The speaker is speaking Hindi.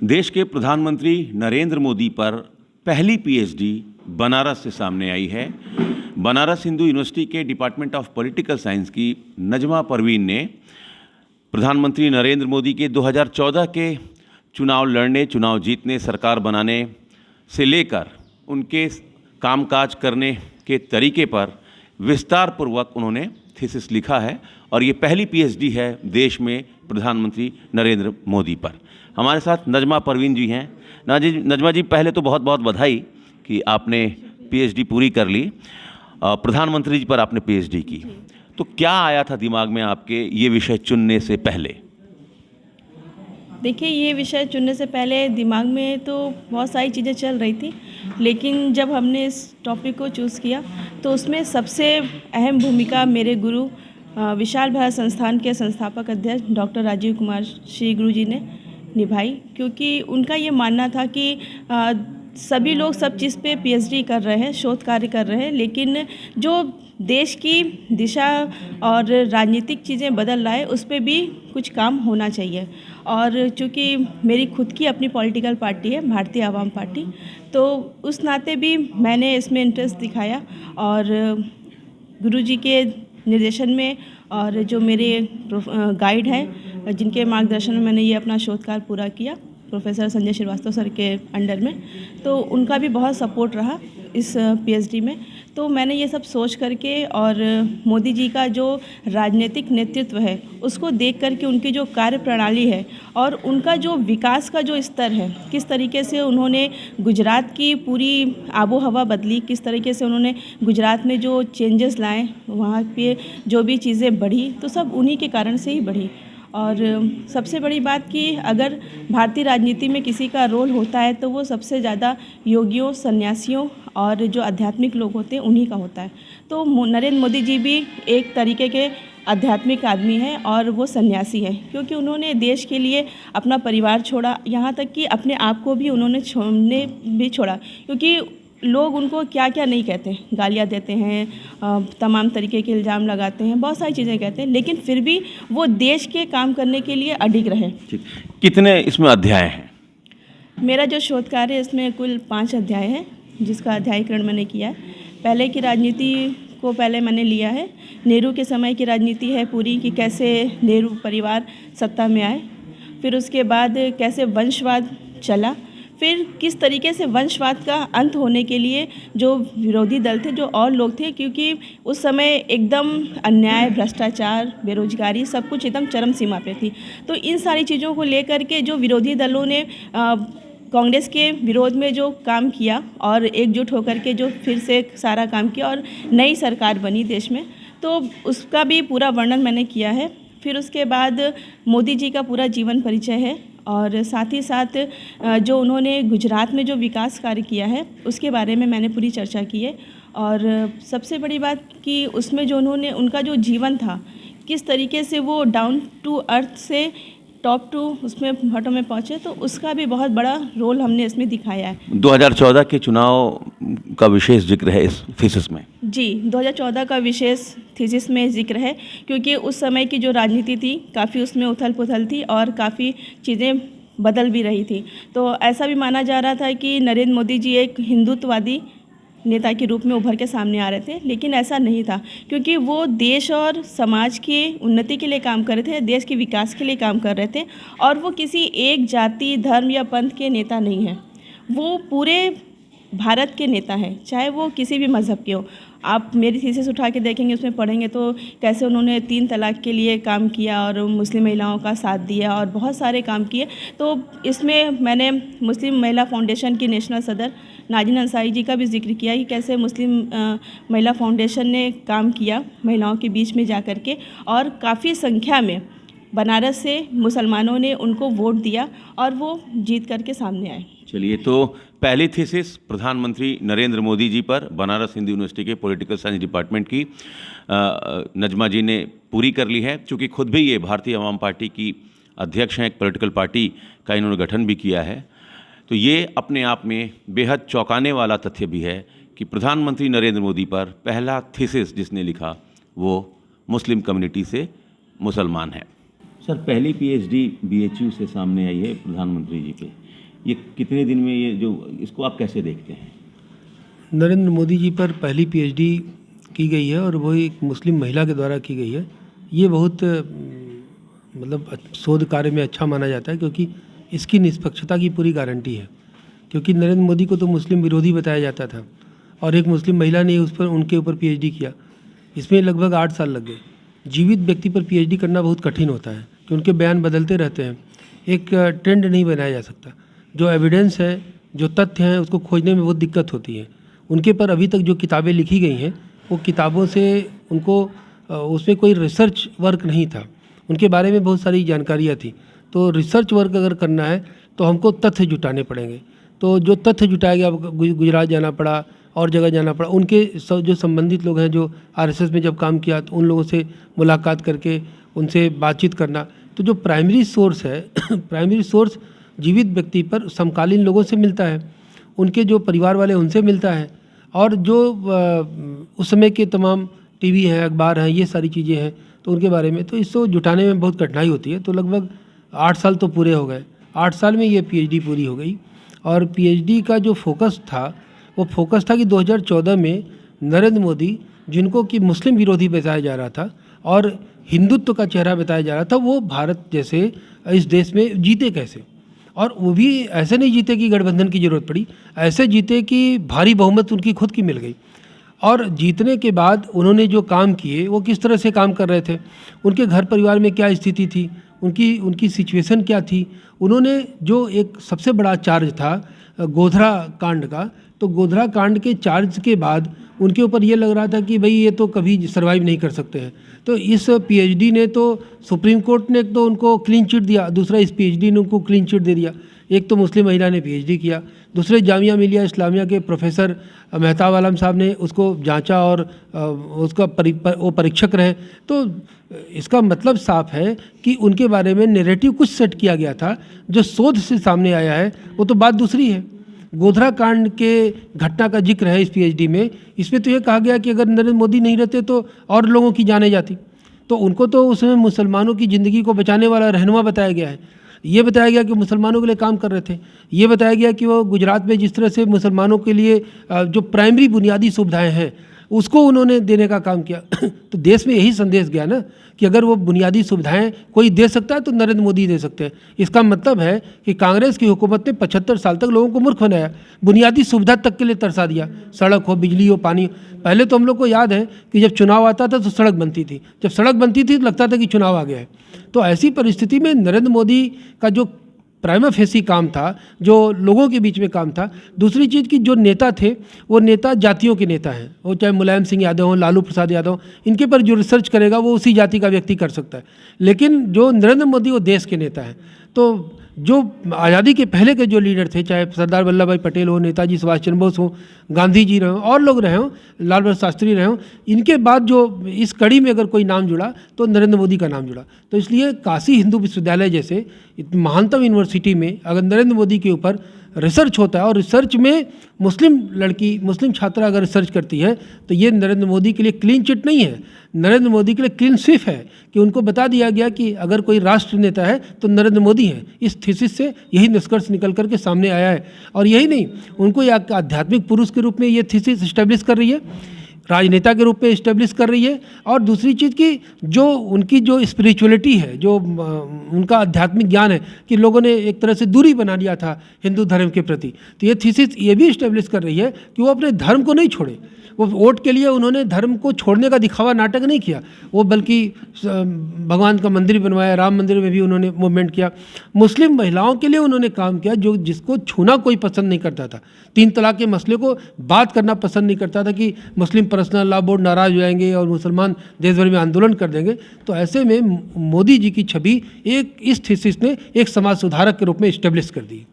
देश के प्रधानमंत्री नरेंद्र मोदी पर पहली पीएचडी बनारस से सामने आई है। बनारस हिंदू यूनिवर्सिटी के डिपार्टमेंट ऑफ पॉलिटिकल साइंस की नजमा परवीन ने प्रधानमंत्री नरेंद्र मोदी के 2014 के चुनाव लड़ने, चुनाव जीतने, सरकार बनाने से लेकर उनके कामकाज करने के तरीके पर विस्तार पूर्वक उन्होंने थीसिस लिखा है और ये पहली पीएचडी है देश में प्रधानमंत्री नरेंद्र मोदी पर। हमारे साथ नजमा परवीन जी हैं। नजमा जी, पहले तो बहुत बहुत बधाई कि आपने पीएचडी पूरी कर ली। प्रधानमंत्री जी पर आपने पीएचडी की, तो क्या आया था दिमाग में आपके ये विषय चुनने से पहले? देखिए, ये विषय चुनने से पहले दिमाग में तो बहुत सारी चीज़ें चल रही थी, लेकिन जब हमने इस टॉपिक को चूज़ किया तो उसमें सबसे अहम भूमिका मेरे गुरु विशाल भारत संस्थान के संस्थापक अध्यक्ष डॉक्टर राजीव कुमार श्री गुरु जी ने निभाई, क्योंकि उनका ये मानना था कि सभी लोग सब चीज़ पे पीएचडी कर रहे हैं, शोध कार्य कर रहे हैं, लेकिन जो देश की दिशा और राजनीतिक चीज़ें बदल रहा है उस पर भी कुछ काम होना चाहिए। और चूँकि मेरी खुद की अपनी पॉलिटिकल पार्टी है, भारतीय आवाम पार्टी, तो उस नाते भी मैंने इसमें इंटरेस्ट दिखाया और गुरुजी के निर्देशन में और जो मेरे गाइड हैं जिनके मार्गदर्शन में मैंने ये अपना शोध कार्य पूरा किया, प्रोफेसर संजय श्रीवास्तव सर के अंडर में, तो उनका भी बहुत सपोर्ट रहा इस पीएचडी में। तो मैंने ये सब सोच करके और मोदी जी का जो राजनीतिक नेतृत्व है उसको देख करके उनकी जो कार्य प्रणाली है और उनका जो विकास का जो स्तर है, किस तरीके से उन्होंने गुजरात की पूरी आबो हवा बदली, किस तरीके से उन्होंने गुजरात में जो चेंजेस लाए, वहाँ पे जो भी चीज़ें बढ़ी, तो सब उन्हीं के कारण से ही बढ़ी। और सबसे बड़ी बात कि अगर भारतीय राजनीति में किसी का रोल होता है तो वो सबसे ज़्यादा योगियों, सन्यासियों और जो आध्यात्मिक लोग होते हैं उन्हीं का होता है। तो नरेंद्र मोदी जी भी एक तरीके के आध्यात्मिक आदमी हैं और वो सन्यासी हैं, क्योंकि उन्होंने देश के लिए अपना परिवार छोड़ा, यहाँ तक कि अपने आप को भी उन्होंने छोड़ा, क्योंकि लोग उनको क्या क्या नहीं कहते, गालियाँ देते हैं, तमाम तरीके के इल्ज़ाम लगाते हैं, बहुत सारी चीज़ें कहते हैं, लेकिन फिर भी वो देश के काम करने के लिए अडिग रहे। कितने इसमें अध्याय हैं? मेरा जो शोध कार्य है इसमें कुल 5 अध्याय हैं, जिसका अध्यायीकरण मैंने किया है। पहले की राजनीति को पहले मैंने लिया है, नेहरू के समय की राजनीति है पूरी, कि कैसे नेहरू परिवार सत्ता में आए, फिर उसके बाद कैसे वंशवाद चला, फिर किस तरीके से वंशवाद का अंत होने के लिए जो विरोधी दल थे, जो और लोग थे, क्योंकि उस समय एकदम अन्याय, भ्रष्टाचार, बेरोजगारी सब कुछ एकदम चरम सीमा पे थी। तो इन सारी चीज़ों को लेकर के जो विरोधी दलों ने कांग्रेस के विरोध में जो काम किया और एकजुट होकर के जो फिर से सारा काम किया और नई सरकार बनी देश में, तो उसका भी पूरा वर्णन मैंने किया है। फिर उसके बाद मोदी जी का पूरा जीवन परिचय है और साथ ही साथ जो उन्होंने गुजरात में जो विकास कार्य किया है उसके बारे में मैंने पूरी चर्चा की है। और सबसे बड़ी बात कि उसमें जो उनका जो जीवन था, किस तरीके से वो डाउन टू अर्थ से टॉप टू उसमें हटों में पहुँचे, तो उसका भी बहुत बड़ा रोल हमने इसमें दिखाया है। 2014 के चुनाव का विशेष जिक्र है इस थीसिस में? जी, 2014 का विशेष थीसिस में जिक्र है, क्योंकि उस समय की जो राजनीति थी काफ़ी उसमें उथल पुथल थी और काफ़ी चीज़ें बदल भी रही थी। तो ऐसा भी माना जा रहा था कि नरेंद्र मोदी जी एक हिंदुत्ववादी नेता के रूप में उभर के सामने आ रहे थे, लेकिन ऐसा नहीं था, क्योंकि वो देश और समाज की उन्नति के लिए काम कर रहे थे, देश के विकास के लिए काम कर रहे थे और वो किसी एक जाति, धर्म या पंथ के नेता नहीं हैं, वो पूरे भारत के नेता हैं, चाहे वो किसी भी मज़हब के हो। आप मेरी थीसिस उठा के देखेंगे, उसमें पढ़ेंगे तो कैसे उन्होंने 3 तलाक के लिए काम किया और मुस्लिम महिलाओं का साथ दिया और बहुत सारे काम किए। तो इसमें मैंने मुस्लिम महिला फाउंडेशन की नेशनल सदर नाज़रीन अंसारी जी का भी जिक्र किया कि कैसे मुस्लिम महिला फाउंडेशन ने काम किया महिलाओं के बीच में जा कर के, और काफ़ी संख्या में बनारस से मुसलमानों ने उनको वोट दिया और वो जीत करके सामने आए। चलिए, तो पहली थीसिस प्रधानमंत्री नरेंद्र मोदी जी पर बनारस हिंदू यूनिवर्सिटी के पॉलिटिकल साइंस डिपार्टमेंट की नजमा जी ने पूरी कर ली है। चूँकि खुद भी ये भारतीय आवाम पार्टी की अध्यक्ष हैं, एक पॉलिटिकल पार्टी का इन्होंने गठन भी किया है, तो ये अपने आप में बेहद चौंकाने वाला तथ्य भी है कि प्रधानमंत्री नरेंद्र मोदी पर पहला थीसिस जिसने लिखा वो मुस्लिम कम्युनिटी से मुसलमान है। सर पहली पीएचडी बीएचयू से सामने आई है प्रधानमंत्री जी पे, ये कितने दिन में ये जो इसको आप कैसे देखते हैं? नरेंद्र मोदी जी पर पहली पीएचडी की गई है और वो एक मुस्लिम महिला के द्वारा की गई है। ये बहुत मतलब शोध कार्य में अच्छा माना जाता है, क्योंकि इसकी निष्पक्षता की पूरी गारंटी है। क्योंकि नरेंद्र मोदी को तो मुस्लिम विरोधी बताया जाता था और एक मुस्लिम महिला ने उनके ऊपर पीएचडी किया। इसमें लगभग 8 साल लग गए। जीवित व्यक्ति पर पीएचडी करना बहुत कठिन होता है कि उनके बयान बदलते रहते हैं, एक ट्रेंड नहीं बनाया जा सकता। जो एविडेंस है, जो तथ्य हैं, उसको खोजने में बहुत दिक्कत होती है। उनके पर अभी तक जो किताबें लिखी गई हैं वो किताबों से उनको उसमें कोई रिसर्च वर्क नहीं था। उनके बारे में बहुत सारी जानकारियाँ थी। तो रिसर्च वर्क अगर करना है तो हमको तथ्य जुटाने पड़ेंगे। तो जो तथ्य जुटाया गया, गुजरात जाना पड़ा और जगह जाना पड़ा। उनके जो संबंधित लोग हैं, जो आरएसएस में जब काम किया, तो उन लोगों से मुलाकात करके उनसे बातचीत करना। तो जो प्राइमरी सोर्स है प्राइमरी सोर्स जीवित व्यक्ति पर समकालीन लोगों से मिलता है, उनके जो परिवार वाले उनसे मिलता है, और जो उस समय के तमाम टीवी हैं, अखबार हैं, ये सारी चीज़ें हैं, तो उनके बारे में तो इसको जुटाने में बहुत कठिनाई होती है। तो लगभग 8 साल तो पूरे हो गए। 8 साल में ये पीएचडी पूरी हो गई। और पीएचडी का जो फोकस था वो फोकस था कि 2014 में नरेंद्र मोदी, जिनको कि मुस्लिम विरोधी बताया जा रहा था और हिंदुत्व का चेहरा बताया जा रहा था, वो भारत जैसे इस देश में जीते कैसे। और वो भी ऐसे नहीं जीते कि गठबंधन की ज़रूरत पड़ी, ऐसे जीते कि भारी बहुमत उनकी खुद की मिल गई। और जीतने के बाद उन्होंने जो काम किए वो किस तरह से काम कर रहे थे, उनके घर परिवार में क्या स्थिति थी, उनकी सिचुएशन क्या थी। उन्होंने जो एक सबसे बड़ा चार्ज था गोधरा कांड का, तो गोधरा कांड के चार्ज के बाद उनके ऊपर ये लग रहा था कि भाई ये तो कभी सर्वाइव नहीं कर सकते हैं। तो इस पीएचडी ने तो सुप्रीम कोर्ट ने तो उनको क्लीन चिट दिया, दूसरा इस पीएचडी ने उनको क्लीन चिट दे दिया। एक तो मुस्लिम महिला ने पीएचडी किया, दूसरे जामिया मिलिया इस्लामिया के प्रोफेसर मेहताब आलम साहब ने उसको जांचा और उसका वो परीक्षक रहे। तो इसका मतलब साफ है कि उनके बारे में नैरेटिव कुछ सेट किया गया था, जो शोध से सामने आया है वो तो बात दूसरी है। गोधरा कांड के घटना का जिक्र है इस पीएचडी में। इसमें तो ये कहा गया कि अगर नरेंद्र मोदी नहीं रहते तो और लोगों की जाने जाती। तो उनको तो उसमें मुसलमानों की ज़िंदगी को बचाने वाला रहनुमा बताया गया है। ये बताया गया कि मुसलमानों के लिए काम कर रहे थे। ये बताया गया कि वो गुजरात में जिस तरह से मुसलमानों के लिए जो प्राइमरी बुनियादी सुविधाएं हैं उसको उन्होंने देने का काम किया। तो देश में यही संदेश गया ना कि अगर वो बुनियादी सुविधाएं कोई दे सकता है तो नरेंद्र मोदी दे सकते हैं। इसका मतलब है कि कांग्रेस की हुकूमत ने 75 साल तक लोगों को मूर्ख बनाया, बुनियादी सुविधा तक के लिए तरसा दिया, सड़क हो, बिजली हो, पानी। पहले तो हम लोग को याद है कि जब चुनाव आता था तो सड़क बनती थी, जब सड़क बनती थी तो लगता था कि चुनाव आ गया है। तो ऐसी परिस्थिति में नरेंद्र मोदी का जो प्राइमा फेसी काम था, जो लोगों के बीच में काम था। दूसरी चीज़ कि जो नेता थे वो नेता जातियों के नेता हैं, वो चाहे मुलायम सिंह यादव हों, लालू प्रसाद यादव, इनके पर जो रिसर्च करेगा वो उसी जाति का व्यक्ति कर सकता है। लेकिन जो नरेंद्र मोदी वो देश के नेता हैं। तो जो आज़ादी के पहले के जो लीडर थे, चाहे सरदार वल्लभ भाई पटेल हो, नेताजी सुभाष चंद्र बोस हो, गांधी जी रहे हों, और लोग रहे हों, लाल बहादुर शास्त्री रहे हों, इनके बाद जो इस कड़ी में अगर कोई नाम जुड़ा तो नरेंद्र मोदी का नाम जुड़ा। तो इसलिए काशी हिंदू विश्वविद्यालय जैसे महानतम यूनिवर्सिटी में अगर नरेंद्र मोदी के ऊपर रिसर्च होता है और रिसर्च में मुस्लिम छात्रा अगर रिसर्च करती है तो ये नरेंद्र मोदी के लिए क्लीन चिट नहीं है, नरेंद्र मोदी के लिए क्लीन स्वीप है कि उनको बता दिया गया कि अगर कोई राष्ट्र नेता है तो नरेंद्र मोदी है। इस थीसिस से यही निष्कर्ष निकल करके सामने आया है। और यही नहीं, उनको एक आध्यात्मिक पुरुष के रूप में ये थीसिस इस्टेब्लिश कर रही है, राजनेता के रूप में इस्टेब्लिश कर रही है। और दूसरी चीज़ कि जो उनकी जो स्पिरिचुअलिटी है, जो उनका आध्यात्मिक ज्ञान है, कि लोगों ने एक तरह से दूरी बना लिया था हिंदू धर्म के प्रति। तो ये थीसिस ये भी इस्टेब्लिश कर रही है कि वो अपने धर्म को नहीं छोड़े। वो वोट के लिए उन्होंने धर्म को छोड़ने का दिखावा नाटक नहीं किया, वो बल्कि भगवान का मंदिर बनवाया, राम मंदिर में भी उन्होंने मूवमेंट किया। मुस्लिम महिलाओं के लिए उन्होंने काम किया, जो जिसको छूना कोई पसंद नहीं करता था। 3 तलाक के मसले को बात करना पसंद नहीं करता था कि मुस्लिम पर्सनल लॉ बोर्ड नाराज़ हो जाएंगे और मुसलमान देश भर में आंदोलन कर देंगे। तो ऐसे में मोदी जी की छवि एक इस थीसिस ने एक समाज सुधारक के रूप में इस्टेब्लिश कर दी।